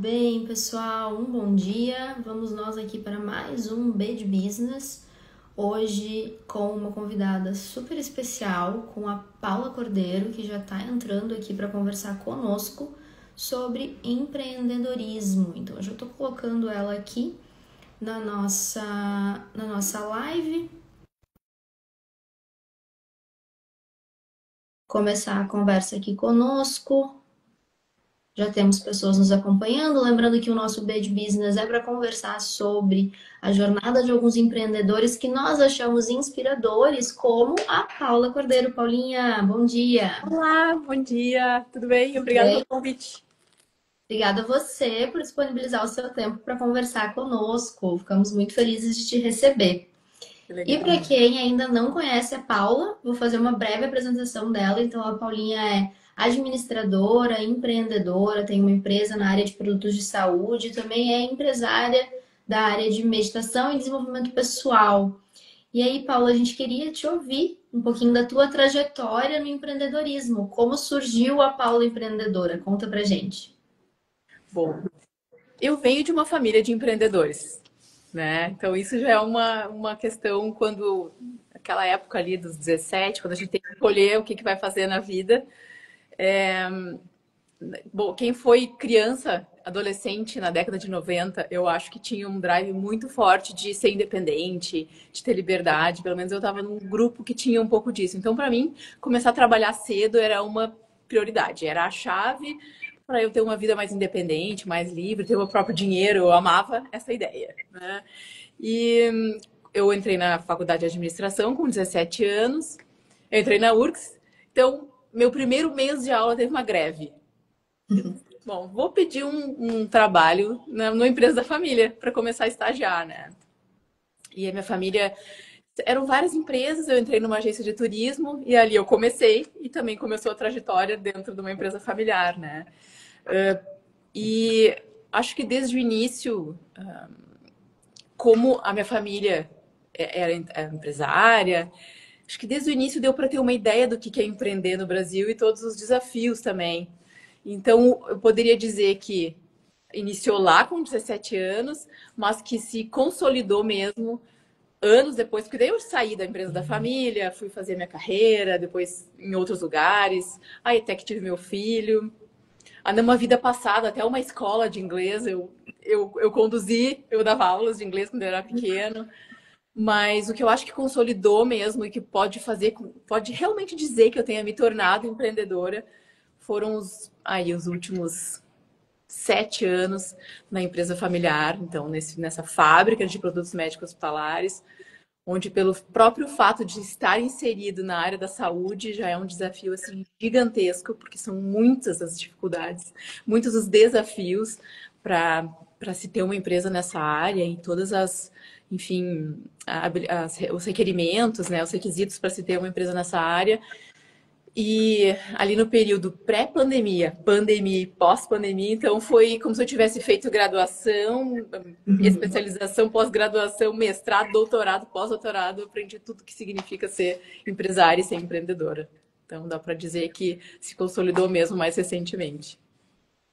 bem, pessoal? Um bom dia. Vamos nós aqui para mais um B de Business. Hoje com uma convidada super especial, com a Paula Cordeiro, que já está entrando aqui para conversar conosco sobre empreendedorismo. Então, eu já estou colocando ela aqui na nossa live. Começar a conversa aqui conosco. Já temos pessoas nos acompanhando. Lembrando que o nosso B de Business é para conversar sobre a jornada de alguns empreendedores que nós achamos inspiradores, como a Paula Cordeiro. Paulinha, bom dia. Olá, bom dia, tudo bem? Tudo Obrigada bem? pelo convite. Obrigada a você por disponibilizar o seu tempo para conversar conosco. Ficamos muito felizes de te receber. Que E legal. para quem ainda não conhece a Paula, vou fazer uma breve apresentação dela. Então, a Paulinha é administradora, empreendedora, tem uma empresa na área de produtos de saúde, também é empresária da área de meditação e desenvolvimento pessoal. E aí, Paula, a gente queria te ouvir um pouquinho da tua trajetória no empreendedorismo. Como surgiu a Paula empreendedora? Conta pra gente. Bom, eu venho de uma família de empreendedores, né? Então isso já é uma questão quando, aquela época ali dos 17, quando a gente tem que escolher o que vai fazer na vida. Bom, quem foi criança, adolescente na década de 90, eu acho que tinha um drive muito forte de ser independente, de ter liberdade. Pelo menos eu estava num grupo que tinha um pouco disso. Então, para mim, começar a trabalhar cedo era uma prioridade, era a chave para eu ter uma vida mais independente, mais livre, ter o meu próprio dinheiro. Eu amava essa ideia, né? E eu entrei na faculdade de administração com 17 anos, eu entrei na URGS. Então, meu primeiro mês de aula teve uma greve. Bom, vou pedir um trabalho numa empresa da família para começar a estagiar, né? E a minha família eram várias empresas, eu entrei numa agência de turismo e ali eu comecei e também começou a trajetória dentro de uma empresa familiar, né? E acho que desde o início, como a minha família era empresária, acho que desde o início deu para ter uma ideia do que é empreender no Brasil e todos os desafios também. Então, eu poderia dizer que iniciou lá com 17 anos, mas que se consolidou mesmo anos depois, porque daí eu saí da empresa da família, fui fazer minha carreira, depois em outros lugares, aí até que tive meu filho. Numa vida passada, até uma escola de inglês, eu conduzi, eu dava aulas de inglês quando eu era pequeno, mas o que eu acho que consolidou mesmo e que pode fazer, pode realmente dizer que eu tenha me tornado empreendedora, foram os últimos 7 anos na empresa familiar, então nessa fábrica de produtos médicos hospitalares, onde pelo próprio fato de estar inserido na área da saúde já é um desafio assim gigantesco, porque são muitas as dificuldades, muitos os desafios para se ter uma empresa nessa área e todas as, enfim, os requerimentos, né, os requisitos para se ter uma empresa nessa área. E ali no período pré-pandemia, pandemia e pós-pandemia, então foi como se eu tivesse feito graduação, especialização, pós-graduação, mestrado, doutorado, pós-doutorado, eu aprendi tudo que significa ser empresária e ser empreendedora. Então dá para dizer que se consolidou mesmo mais recentemente.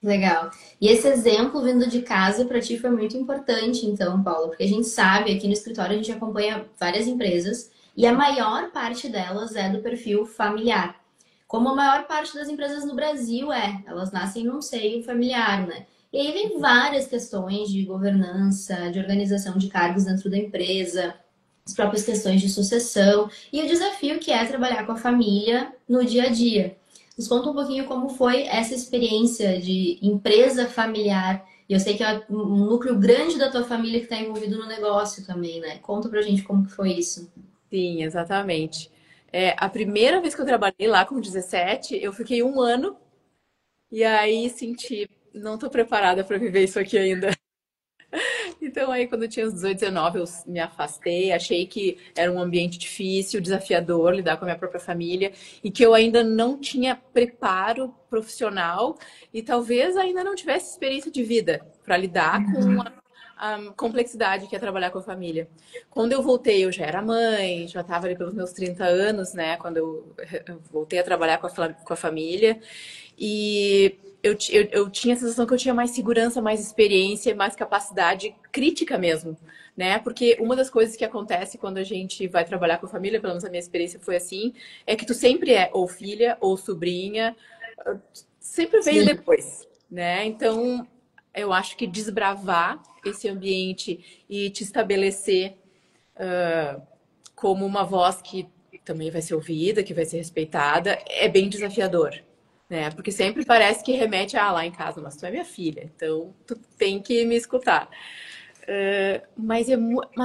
Legal. E esse exemplo vindo de casa para ti foi muito importante, então, Paula, porque a gente sabe, aqui no escritório a gente acompanha várias empresas e a maior parte delas é do perfil familiar. Como a maior parte das empresas no Brasil elas nascem num seio familiar, né? E aí vem várias questões de governança, de organização de cargos dentro da empresa, as próprias questões de sucessão e o desafio que é trabalhar com a família no dia a dia. Nos conta um pouquinho como foi essa experiência de empresa familiar. E eu sei que é um núcleo grande da tua família que está envolvido no negócio também, né? Conta pra gente como que foi isso. Sim, exatamente. A primeira vez que eu trabalhei lá com 17, eu fiquei um ano e aí senti, não estou preparada para viver isso aqui ainda. Então, aí, quando eu tinha uns 18, 19, eu me afastei. Achei que era um ambiente difícil, desafiador lidar com a minha própria família e que eu ainda não tinha preparo profissional e talvez ainda não tivesse experiência de vida para lidar com a complexidade que é trabalhar com a família. Quando eu voltei, eu já era mãe, já estava ali pelos meus 30 anos, né? Quando eu voltei a trabalhar com a família. E eu tinha a sensação que eu tinha mais segurança, mais experiência, mais capacidade crítica mesmo, né? Porque uma das coisas que acontece quando a gente vai trabalhar com a família, pelo menos a minha experiência foi assim, é que tu sempre é ou filha ou sobrinha, sempre veio Sim. depois, né? Então, eu acho que desbravar esse ambiente e te estabelecer como uma voz que também vai ser ouvida, que vai ser respeitada, é bem desafiador, né? Porque sempre parece que remete a lá em casa, mas tu é minha filha, então tu tem que me escutar. Mas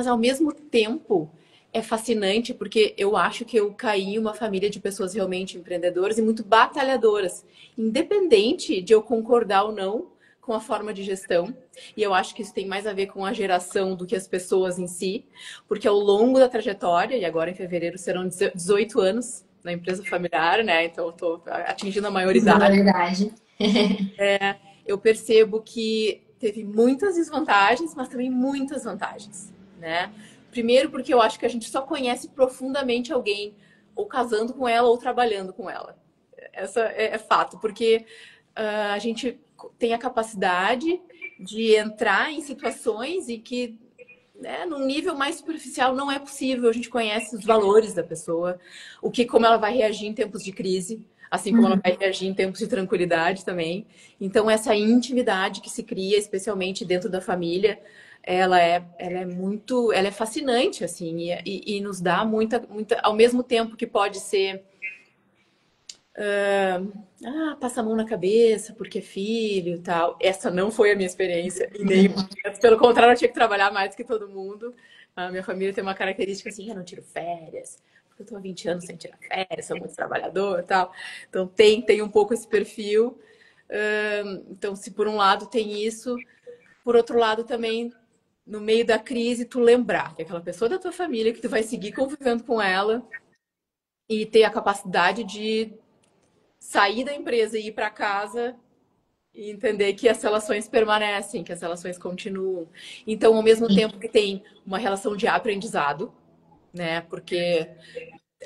ao mesmo tempo é fascinante porque eu acho que eu caí em uma família de pessoas realmente empreendedoras e muito batalhadoras, independente de eu concordar ou não com a forma de gestão. E eu acho que isso tem mais a ver com a geração do que as pessoas em si, porque ao longo da trajetória, e agora em fevereiro serão 18 anos na empresa familiar, né? Então eu estou atingindo a maioridade. Verdade. Eu percebo que teve muitas desvantagens, mas também muitas vantagens, né? Primeiro porque eu acho que a gente só conhece profundamente alguém ou casando com ela ou trabalhando com ela. Essa é fato, porque a gente tem a capacidade de entrar em situações e que, né, num nível mais superficial não é possível. A gente conhece os valores da pessoa, como ela vai reagir em tempos de crise, assim como ela vai reagir em tempos de tranquilidade também. Então, essa intimidade que se cria, especialmente dentro da família, ela é fascinante, assim, e nos dá muita, ao mesmo tempo que pode ser passa a mão na cabeça porque é filho e tal. Essa não foi a minha experiência. E nem, pelo contrário, eu tinha que trabalhar mais que todo mundo. A minha família tem uma característica assim, eu não tiro férias, porque eu tô há 20 anos sem tirar férias, sou muito trabalhador e tal. Então tem um pouco esse perfil. Então, se por um lado tem isso, por outro lado também, no meio da crise, tu lembrar que aquela pessoa da tua família, que tu vai seguir convivendo com ela e ter a capacidade de sair da empresa e ir para casa e entender que as relações permanecem, que as relações continuam. Então, ao mesmo tempo que tem uma relação de aprendizado, né? Porque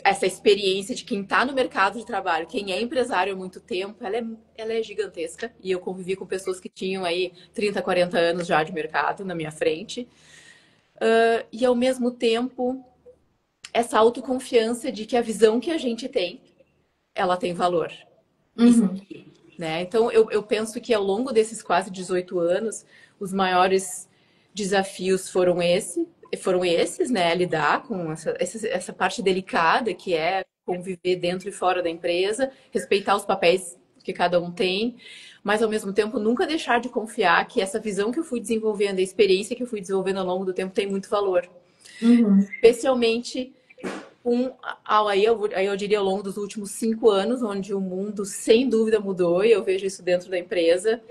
essa experiência de quem está no mercado de trabalho, quem é empresário há muito tempo, ela é gigantesca. E eu convivi com pessoas que tinham aí 30, 40 anos já de mercado na minha frente. E ao mesmo tempo, essa autoconfiança de que a visão que a gente tem, ela tem valor. Uhum. Né? Então, eu penso que ao longo desses quase 18 anos, os maiores desafios foram esses, né? Lidar com essa parte delicada que é conviver dentro e fora da empresa, respeitar os papéis que cada um tem, mas ao mesmo tempo nunca deixar de confiar que essa visão que eu fui desenvolvendo, a experiência que eu fui desenvolvendo ao longo do tempo tem muito valor. Uhum. Especialmente aí eu diria ao longo dos últimos 5 anos, onde o mundo sem dúvida mudou, e eu vejo isso dentro da empresa,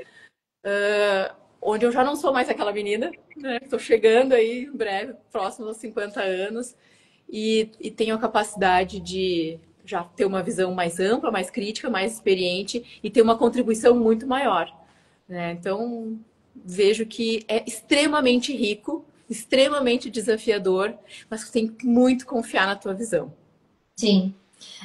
onde eu já não sou mais aquela menina, né? Estou chegando aí em breve, próximo aos 50 anos, e tenho a capacidade de já ter uma visão mais ampla, mais crítica, mais experiente e ter uma contribuição muito maior, né? Então, vejo que é extremamente rico, extremamente desafiador, mas tu tem que muito confiar na tua visão. Sim.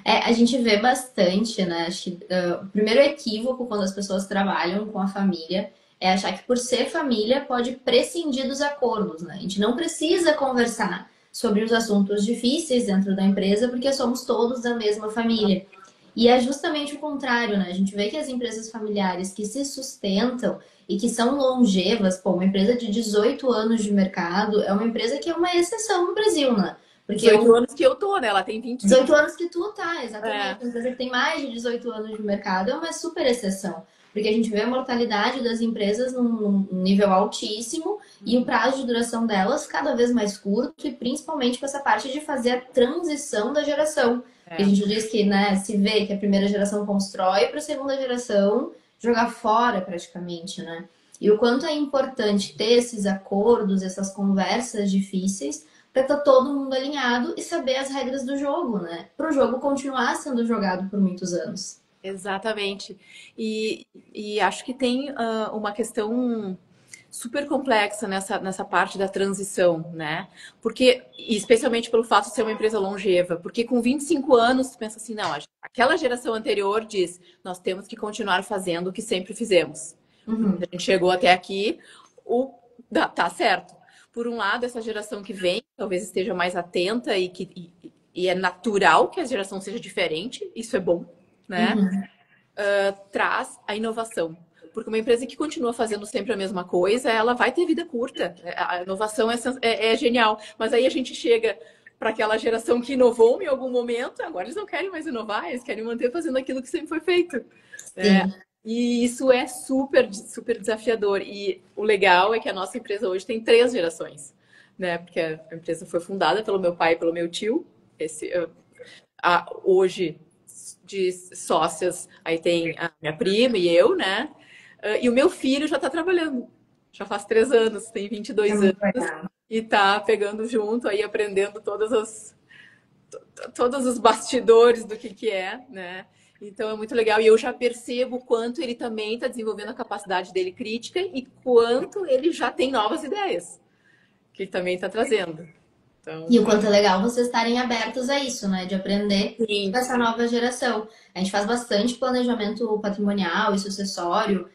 A gente vê bastante, né? Acho que o primeiro equívoco quando as pessoas trabalham com a família é achar que por ser família pode prescindir dos acordos, né? A gente não precisa conversar sobre os assuntos difíceis dentro da empresa porque somos todos da mesma família. E é justamente o contrário, né? A gente vê que as empresas familiares que se sustentam e que são longevas, pô, uma empresa de 18 anos de mercado é uma empresa que é uma exceção no Brasil, né? Porque 18 anos que eu tô, né? Ela tem 18 25. anos que tu tá, exatamente. É, Uma empresa que tem mais de 18 anos de mercado é uma super exceção. Porque a gente vê a mortalidade das empresas num nível altíssimo e o prazo de duração delas cada vez mais curto e principalmente com essa parte de fazer a transição da geração. Que a é. gente diz que, né, se vê que a primeira geração constrói para a segunda geração jogar fora praticamente, né? E o quanto é importante ter esses acordos, essas conversas difíceis para estar todo mundo alinhado e saber as regras do jogo, né? Para o jogo continuar sendo jogado por muitos anos. Exatamente. E acho que tem uma questão. super complexa nessa parte da transição, né? Porque, especialmente pelo fato de ser uma empresa longeva, porque com 25 anos, tu pensa assim, não, aquela geração anterior diz, nós temos que continuar fazendo o que sempre fizemos. Uhum. A gente chegou até aqui, tá certo. Por um lado, essa geração que vem talvez esteja mais atenta e é natural que a geração seja diferente, isso é bom, né? Uhum. Traz a inovação. Porque uma empresa que continua fazendo sempre a mesma coisa, ela vai ter vida curta. A inovação é genial. Mas aí a gente chega para aquela geração que inovou em algum momento, agora eles não querem mais inovar, eles querem manter fazendo aquilo que sempre foi feito. Sim. E isso é super, super desafiador. E o legal é que a nossa empresa hoje tem 3 gerações, né? Porque a empresa foi fundada pelo meu pai e pelo meu tio. Hoje, de sócias, aí tem a minha prima e eu, né? E o meu filho já está trabalhando. Já faz 3 anos, tem É 22 muito anos. legal. E tá pegando junto, aí aprendendo todos os bastidores do que é, né? Então é muito legal. E eu já percebo o quanto ele também está desenvolvendo a capacidade dele crítica e quanto ele já tem novas ideias que ele também está trazendo. E Então, o quanto é legal vocês estarem abertos a isso, né? De aprender com sim. essa nova geração. A gente faz bastante planejamento patrimonial e sucessório,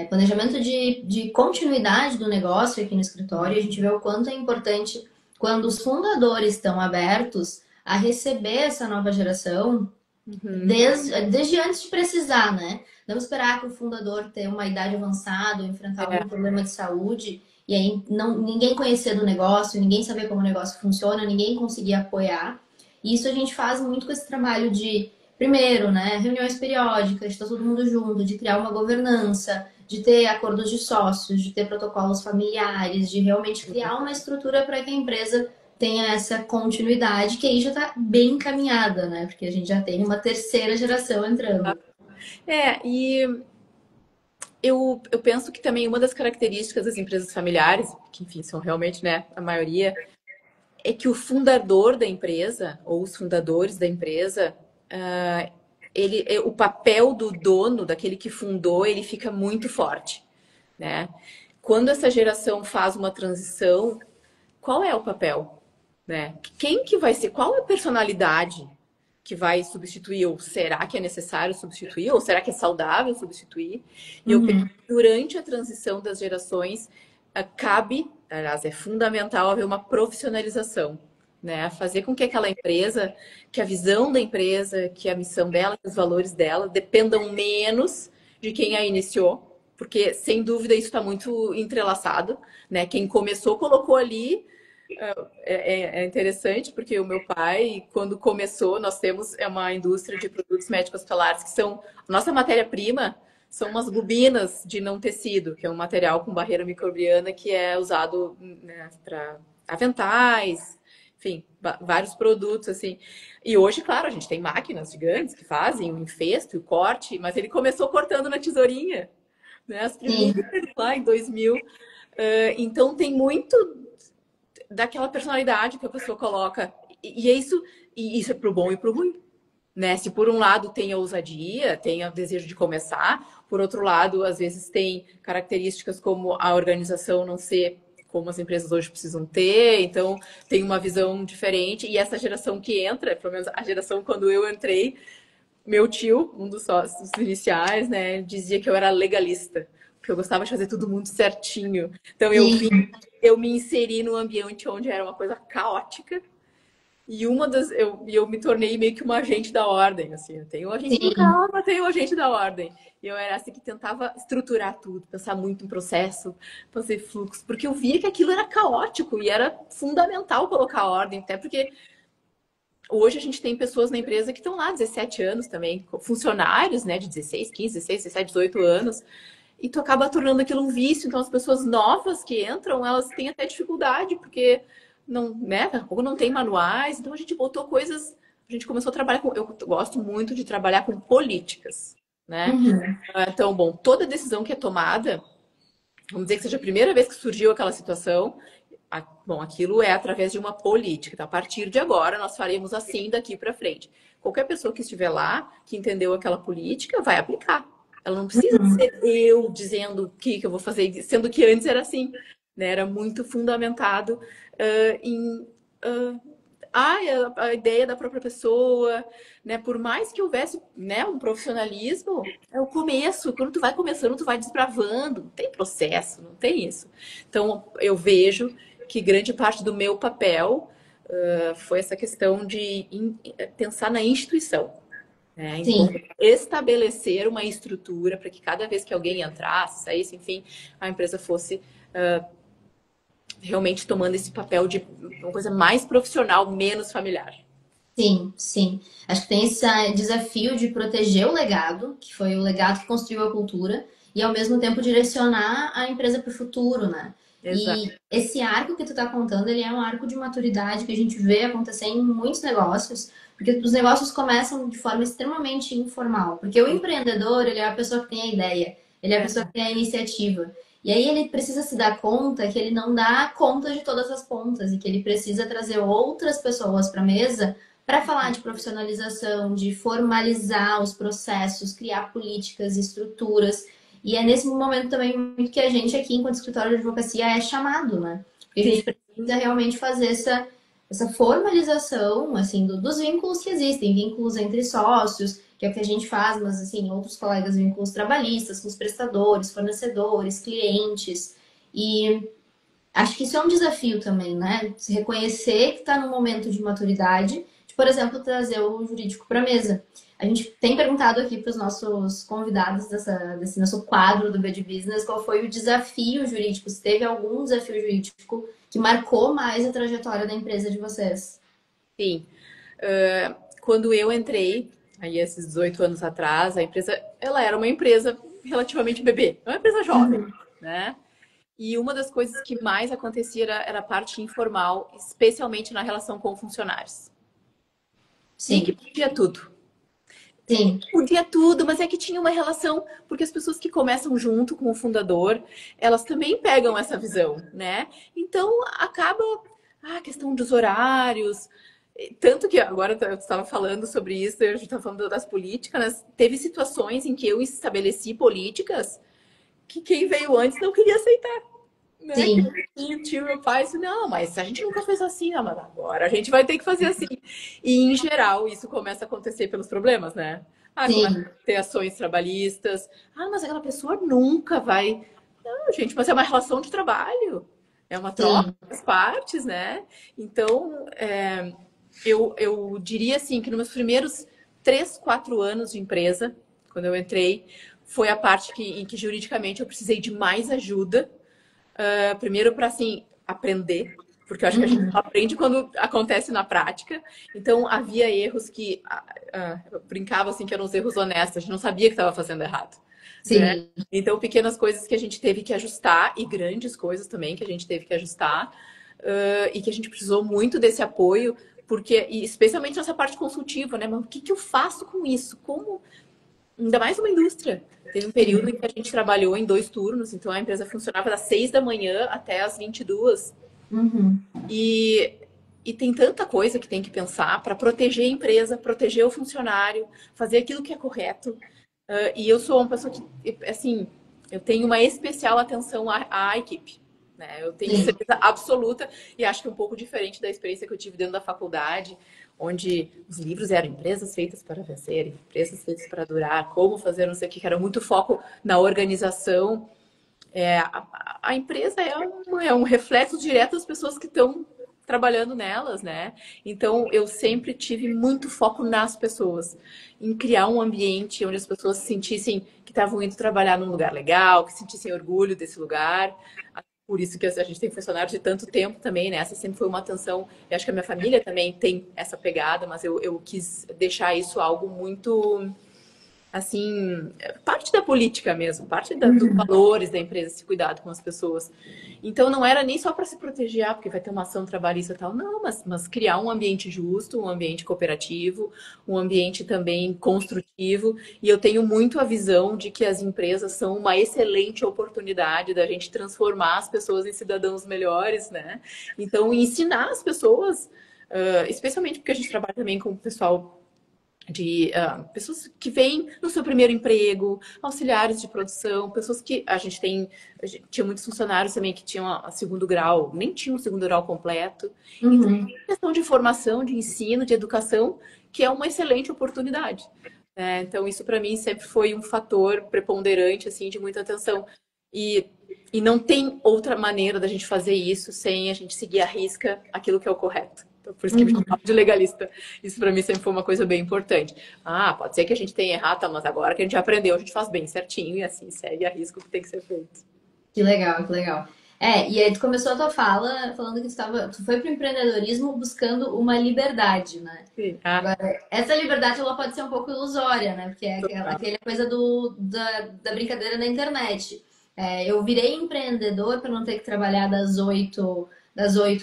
planejamento de continuidade do negócio aqui no escritório. A gente vê o quanto é importante quando os fundadores estão abertos a receber essa nova geração Uhum. desde antes de precisar, né? Não esperar que o fundador tenha uma idade avançada, ou enfrentar É, algum problema de saúde, e aí ninguém conhecer do negócio, ninguém saber como o negócio funciona, ninguém conseguir apoiar. E isso a gente faz muito com esse trabalho de, primeiro, né, reuniões periódicas, de estar todo mundo junto, de criar uma governança, de ter acordos de sócios, de ter protocolos familiares, de realmente criar uma estrutura para que a empresa tenha essa continuidade, que aí já está bem encaminhada, né? Porque a gente já tem uma terceira geração entrando. e eu penso que também uma das características das empresas familiares, que enfim são realmente, né, a maioria, é que o fundador da empresa, ou os fundadores da empresa, o papel do dono, daquele que fundou, ele fica muito forte, né? Quando essa geração faz uma transição, qual é o papel, né? Quem que vai ser? Qual é a personalidade que vai substituir? Ou será que é necessário substituir? Ou será que é saudável substituir? E eu penso Uhum. que durante a transição das gerações, aliás, é fundamental haver uma profissionalização, né? Fazer com que aquela empresa, que a visão da empresa, que a missão dela, que os valores dela dependam menos de quem a iniciou, porque sem dúvida isso está muito entrelaçado, né? Quem começou colocou ali. É interessante porque o meu pai, quando começou, nós temos uma indústria de produtos médicos hospitalares que são a nossa matéria-prima são umas bobinas de não tecido, que é um material com barreira microbiana que é usado, né, para aventais, enfim, vários produtos assim. E hoje, claro, a gente tem máquinas gigantes que fazem o infesto e o corte, mas ele começou cortando na tesourinha, né? As Sim, primeiras lá em 2000. Então tem muito daquela personalidade que a pessoa coloca. E isso é pro bom e pro ruim. Né? Se por um lado tem a ousadia, tem o desejo de começar, por outro lado, às vezes tem características como a organização não ser como as empresas hoje precisam ter, então tem uma visão diferente. E essa geração que entra, pelo menos a geração quando eu entrei, meu tio, um dos sócios iniciais, né, dizia que eu era legalista, porque eu gostava de fazer tudo muito certinho. Então sim, eu me inseri num ambiente onde era uma coisa caótica e eu me tornei meio que uma agente da ordem, assim. Eu tenho o agente do sim. caos, mas tenho o agente da ordem. E eu era assim que tentava estruturar tudo, pensar muito em processo, fazer fluxo, porque eu via que aquilo era caótico e era fundamental colocar ordem, até porque hoje a gente tem pessoas na empresa que estão lá 17 anos também, funcionários, né, de 16, 15, 16, 17, 18 anos, e tu acaba tornando aquilo um vício. Então as pessoas novas que entram, elas têm até dificuldade, porque não, né, daqui a pouco não tem manuais, então a gente botou coisas, a gente começou a trabalhar com, eu gosto muito de trabalhar com políticas, né? Uhum. Então, bom, toda decisão que é tomada, vamos dizer que seja a primeira vez que surgiu aquela situação, bom, aquilo é através de uma política. Então, a partir de agora, nós faremos assim daqui para frente. Qualquer pessoa que estiver lá, que entendeu aquela política, vai aplicar. Ela não precisa ser eu dizendo o que eu vou fazer, sendo que antes era assim, né? Era muito fundamentado em a ideia da própria pessoa, né? Por mais que houvesse, né, um profissionalismo, é o começo. Quando tu vai começando, tu vai desbravando. Não tem processo, não tem isso. Então, eu vejo que grande parte do meu papel foi essa questão de pensar na instituição. Né? Então, Sim. estabelecer uma estrutura para que cada vez que alguém entrasse, saísse, enfim, a empresa fosse realmente tomando esse papel de uma coisa mais profissional, menos familiar. Sim, sim. Acho que tem esse desafio de proteger o legado, que foi o legado que construiu a cultura, e ao mesmo tempo direcionar a empresa para o futuro, né? Exato. E esse arco que tu tá contando, ele é um arco de maturidade que a gente vê acontecer em muitos negócios, porque os negócios começam de forma extremamente informal, porque o empreendedor, ele é a pessoa que tem a ideia, ele é a pessoa que tem a iniciativa. E aí ele precisa se dar conta que ele não dá conta de todas as pontas e que ele precisa trazer outras pessoas para a mesa para falar de profissionalização, de formalizar os processos, criar políticas, estruturas. E é nesse momento também muito que a gente aqui, enquanto escritório de advocacia, é chamado, né? Porque a Sim, gente precisa realmente fazer essa formalização, assim, dos vínculos que existem, vínculos entre sócios, que é o que a gente faz, mas, assim, outros colegas, vínculos trabalhistas, com os prestadores, fornecedores, clientes. E acho que isso é um desafio também, né? Se reconhecer que está no momento de maturidade, de, por exemplo, trazer o jurídico para a mesa. A gente tem perguntado aqui para os nossos convidados desse nosso quadro do Bad Business qual foi o desafio jurídico, se teve algum desafio jurídico que marcou mais a trajetória da empresa de vocês. sim. Quando eu entrei, aí esses 18 anos atrás, a empresa, ela era uma empresa relativamente bebê, uma empresa jovem, né? E uma das coisas que mais acontecia era a parte informal, especialmente na relação com funcionários. E que Sim, podia tudo. sim, Podia tudo, mas é que tinha uma relação, porque as pessoas que começam junto com o fundador, elas também pegam essa visão, né? Então acaba a questão dos horários. Tanto que agora eu estava falando sobre isso, a gente estava falando das políticas, né? Teve situações em que eu estabeleci políticas que quem veio antes não queria aceitar, né? Que sim, o tio, meu pai disse, não, mas a gente nunca fez assim, ah, mas agora a gente vai ter que fazer assim. E, em geral, isso começa a acontecer pelos problemas, né? Ah, começa sim, a ter ações trabalhistas. Ah, mas aquela pessoa nunca vai. Não, gente, mas é uma relação de trabalho. É uma troca sim. das partes, né? Então, eu diria assim que nos meus primeiros 3, 4 anos de empresa, quando eu entrei, foi a parte em que juridicamente eu precisei de mais ajuda. Primeiro para assim aprender, porque eu acho que a gente Uhum. só aprende quando acontece na prática. Então havia erros que eu brincava assim que eram os erros honestos, a gente não sabia que estava fazendo errado, né? Sim, Então pequenas coisas que a gente teve que ajustar e grandes coisas também que a gente teve que ajustar e que a gente precisou muito desse apoio. Porque, e especialmente nessa parte consultiva, né? Mas o que eu faço com isso? Como ainda mais uma indústria. Teve um período sim. em que a gente trabalhou em 2 turnos, então a empresa funcionava das 6 da manhã até as 22. Uhum. E, e tem tanta coisa que tem que pensar para proteger a empresa, proteger o funcionário, fazer aquilo que é correto. E eu sou uma pessoa que, assim, eu tenho uma especial atenção à equipe. Né? Eu tenho Sim, certeza absoluta, e acho que um pouco diferente da experiência que eu tive dentro da faculdade, onde os livros eram empresas feitas para vencer, empresas feitas para durar, como fazer não sei o que era muito foco na organização. A empresa é um reflexo direto das pessoas que estão trabalhando nelas, né? Então, eu sempre tive muito foco nas pessoas, em criar um ambiente onde as pessoas se sentissem que estavam indo trabalhar num lugar legal, que sentissem orgulho desse lugar. Por isso que a gente tem funcionários de tanto tempo também, né? Essa sempre foi uma atenção. Eu acho que a minha família também tem essa pegada, mas eu quis deixar isso algo muito assim, parte da política mesmo, parte dos valores da empresa, esse cuidado com as pessoas. Então não era nem só para se proteger, porque vai ter uma ação trabalhista e tal, não, mas criar um ambiente justo, um ambiente cooperativo, um ambiente também construtivo. E eu tenho muito a visão de que as empresas são uma excelente oportunidade da gente transformar as pessoas em cidadãos melhores, né? Então, ensinar as pessoas, especialmente porque a gente trabalha também com o pessoal de pessoas que vêm no seu primeiro emprego, auxiliares de produção, pessoas que a gente tinha muitos funcionários também que tinham a segundo grau, nem tinham o segundo grau completo. Então, Uhum. questão de formação, de ensino, de educação, que é uma excelente oportunidade. Então, isso para mim sempre foi um fator preponderante, assim, de muita atenção. E, e não tem outra maneira da gente fazer isso sem a gente seguir à risca aquilo que é o correto. Então, por isso que me Uhum. chamava de legalista. Isso para mim sempre foi uma coisa bem importante. Ah, pode ser que a gente tenha errado, tá, mas agora que a gente aprendeu, a gente faz bem certinho e assim segue a risca o que tem que ser feito. Que legal, que legal. E aí tu começou a tua fala falando que tu foi pro empreendedorismo buscando uma liberdade, né? Sim. Agora, essa liberdade ela pode ser um pouco ilusória, né? Porque é Total. aquela coisa da brincadeira na internet. Eu virei empreendedor para não ter que trabalhar das oito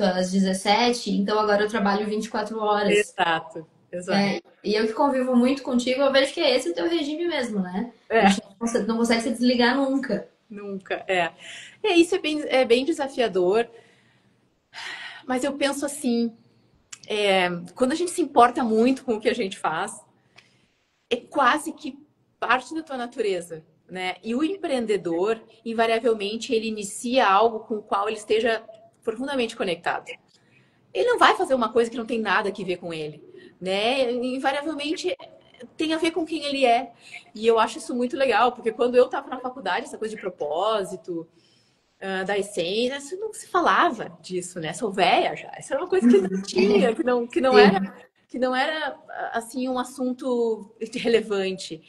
às 17, então agora eu trabalho 24 horas. Exato, exato. E eu que convivo muito contigo, eu vejo que é esse o teu regime mesmo, né? A É, gente não consegue se desligar nunca. nunca, é. Isso é bem desafiador, mas eu penso assim, quando a gente se importa muito com o que a gente faz, é quase que parte da tua natureza, né? E o empreendedor, invariavelmente, ele inicia algo com o qual ele esteja profundamente conectado. Ele não vai fazer uma coisa que não tem nada a ver com ele, né? Invariavelmente tem a ver com quem ele é. E eu acho isso muito legal, porque quando eu estava na faculdade, essa coisa de propósito, da essência, isso não se falava disso, né? Sou véia já. Isso era uma coisa que não tinha, Sim. que não era assim um assunto relevante.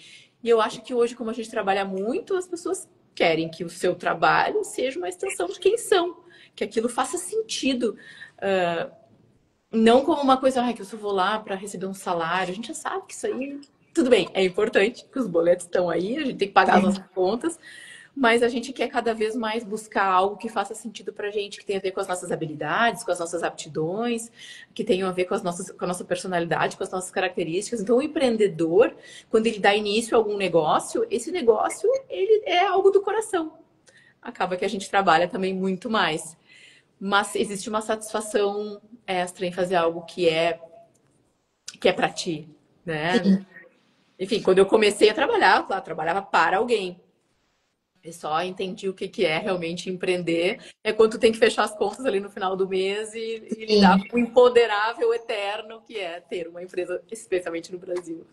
E eu acho que hoje, como a gente trabalha muito, as pessoas querem que o seu trabalho seja uma extensão de quem são, que aquilo faça sentido. Não como uma coisa, que eu só vou lá para receber um salário. A gente já sabe que isso aí, tudo bem, é importante, que os boletos estão aí, a gente tem que pagar as nossas contas, mas a gente quer cada vez mais buscar algo que faça sentido para a gente, que tenha a ver com as nossas habilidades, com as nossas aptidões, que tenha a ver com a nossa personalidade, com as nossas características. Então, o empreendedor, quando ele dá início a algum negócio, esse negócio ele é algo do coração. Acaba que a gente trabalha também muito mais. Mas existe uma satisfação extra em fazer algo que é para ti, né? Sim. Enfim, quando eu comecei a trabalhar, claro, trabalhava para alguém. Eu só entendi o que é realmente empreender. É quando tu tem que fechar as contas ali no final do mês e lidar Sim. com o imponderável eterno que é ter uma empresa, especialmente no Brasil.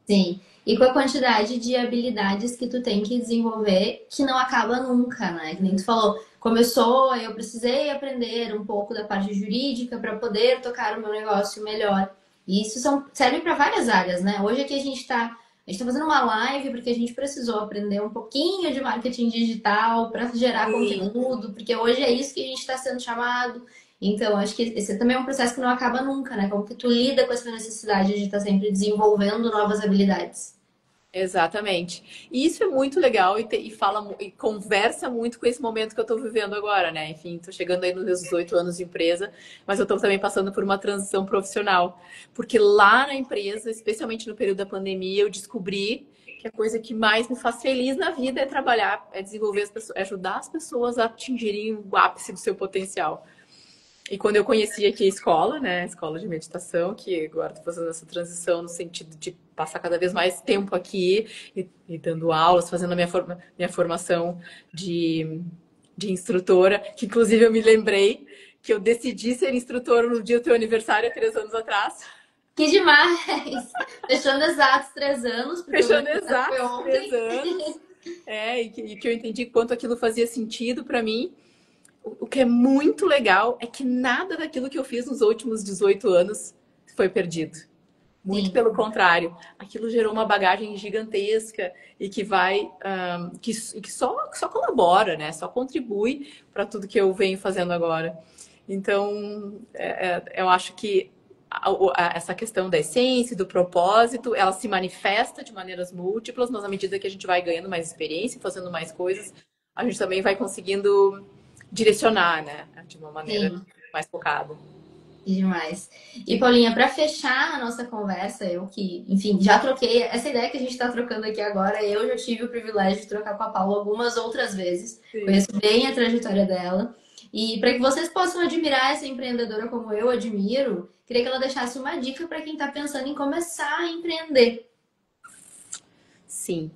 Sim, e com a quantidade de habilidades que tu tem que desenvolver, que não acaba nunca, né? Que nem tu falou, começou, eu precisei aprender um pouco da parte jurídica para poder tocar o meu negócio melhor. E isso serve para várias áreas, né? Hoje aqui a gente tá fazendo uma live porque a gente precisou aprender um pouquinho de marketing digital para gerar Sim, conteúdo, porque hoje é isso que a gente está sendo chamado. Então, acho que esse também é um processo que não acaba nunca, né? Como que tu lida com essa necessidade de estar sempre desenvolvendo novas habilidades. exatamente. E isso é muito legal e fala e conversa muito com esse momento que eu estou vivendo agora, né? Enfim, estou chegando aí nos meus 18 anos de empresa, mas eu estou também passando por uma transição profissional. Porque lá na empresa, especialmente no período da pandemia, eu descobri que a coisa que mais me faz feliz na vida é trabalhar, é desenvolver as pessoas, é ajudar as pessoas a atingirem o ápice do seu potencial. E quando eu conheci aqui a escola, né, a escola de meditação, que agora estou fazendo essa transição no sentido de passar cada vez mais tempo aqui e dando aulas, fazendo a minha formação de, de instrutora, que inclusive eu me lembrei que eu decidi ser instrutora no dia do teu aniversário, há 3 anos atrás. Que demais! Fechando exatos 3 anos, porque o meu Fechando aniversário foi exatos três ontem. anos. E que eu entendi quanto aquilo fazia sentido para mim. O que é muito legal é que nada daquilo que eu fiz nos últimos 18 anos foi perdido. Muito Sim, pelo contrário, aquilo gerou uma bagagem gigantesca e que que só colabora, né? Só contribui para tudo que eu venho fazendo agora. Então, eu acho que essa questão da essência, do propósito, ela se manifesta de maneiras múltiplas, mas à medida que a gente vai ganhando mais experiência, fazendo mais coisas, a gente também vai conseguindo direcionar, né? De uma maneira sim, mais focada. que demais. E Paulinha, para fechar a nossa conversa, eu que, enfim, já troquei essa ideia que a gente está trocando aqui agora, eu já tive o privilégio de trocar com a Paula algumas outras vezes. Sim. Conheço bem a trajetória dela. E para que vocês possam admirar essa empreendedora como eu admiro, queria que ela deixasse uma dica para quem está pensando em começar a empreender. Sim.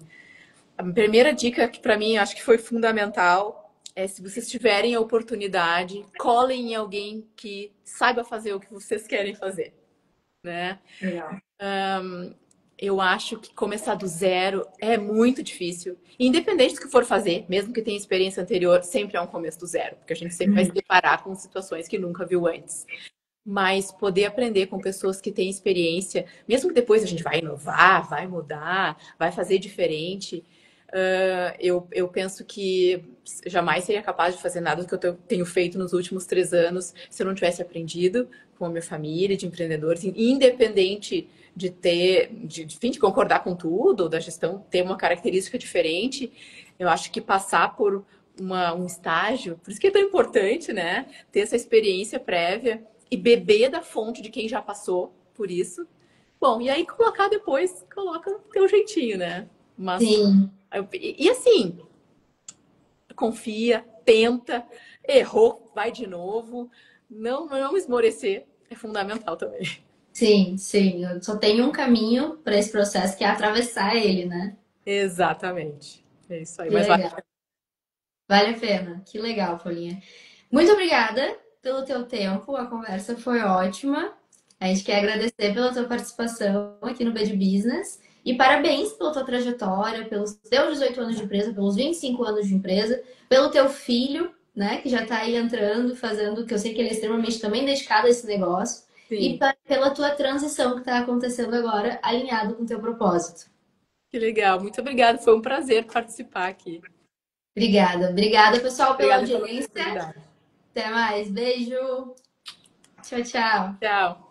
A primeira dica que para mim eu acho que foi fundamental é se vocês tiverem a oportunidade, colhem em alguém que saiba fazer o que vocês querem fazer, né? Legal. Eu acho que começar do zero é muito difícil. Independente do que for fazer, mesmo que tenha experiência anterior, sempre é um começo do zero, porque a gente sempre vai se deparar com situações que nunca viu antes. Mas poder aprender com pessoas que têm experiência, mesmo que depois a gente vai inovar, vai mudar, vai fazer diferente, eu penso que jamais seria capaz de fazer nada do que eu tenho feito nos últimos 3 anos se eu não tivesse aprendido com a minha família, de empreendedores, independente de ter, enfim, de concordar com tudo, ou da gestão ter uma característica diferente. Eu acho que passar por um estágio, por isso que é tão importante, né? Ter essa experiência prévia e beber da fonte de quem já passou por isso. Bom, e aí colocar depois, coloca o teu jeitinho, né? Mas, Sim, e assim, confia, tenta, errou, vai de novo. Não esmorecer é fundamental também. sim, sim. Eu só tenho um caminho para esse processo que é atravessar ele, né? Exatamente. É isso aí. Que Mas vai. legal. Vale a pena. Que legal, Paulinha. Muito obrigada pelo teu tempo. A conversa foi ótima. A gente quer agradecer pela tua participação aqui no Bad Business. E parabéns pela tua trajetória, pelos teus 18 anos de empresa, pelos 25 anos de empresa, pelo teu filho, né, que já está aí entrando, fazendo, que eu sei que ele é extremamente também dedicado a esse negócio, e Sim, pela tua transição que está acontecendo agora, alinhado com o teu propósito. que legal. Muito obrigada. Foi um prazer participar aqui. Obrigada. Obrigada, pessoal, pela Obrigada pela audiência. oportunidade. Até mais. Beijo. Tchau, tchau. Tchau.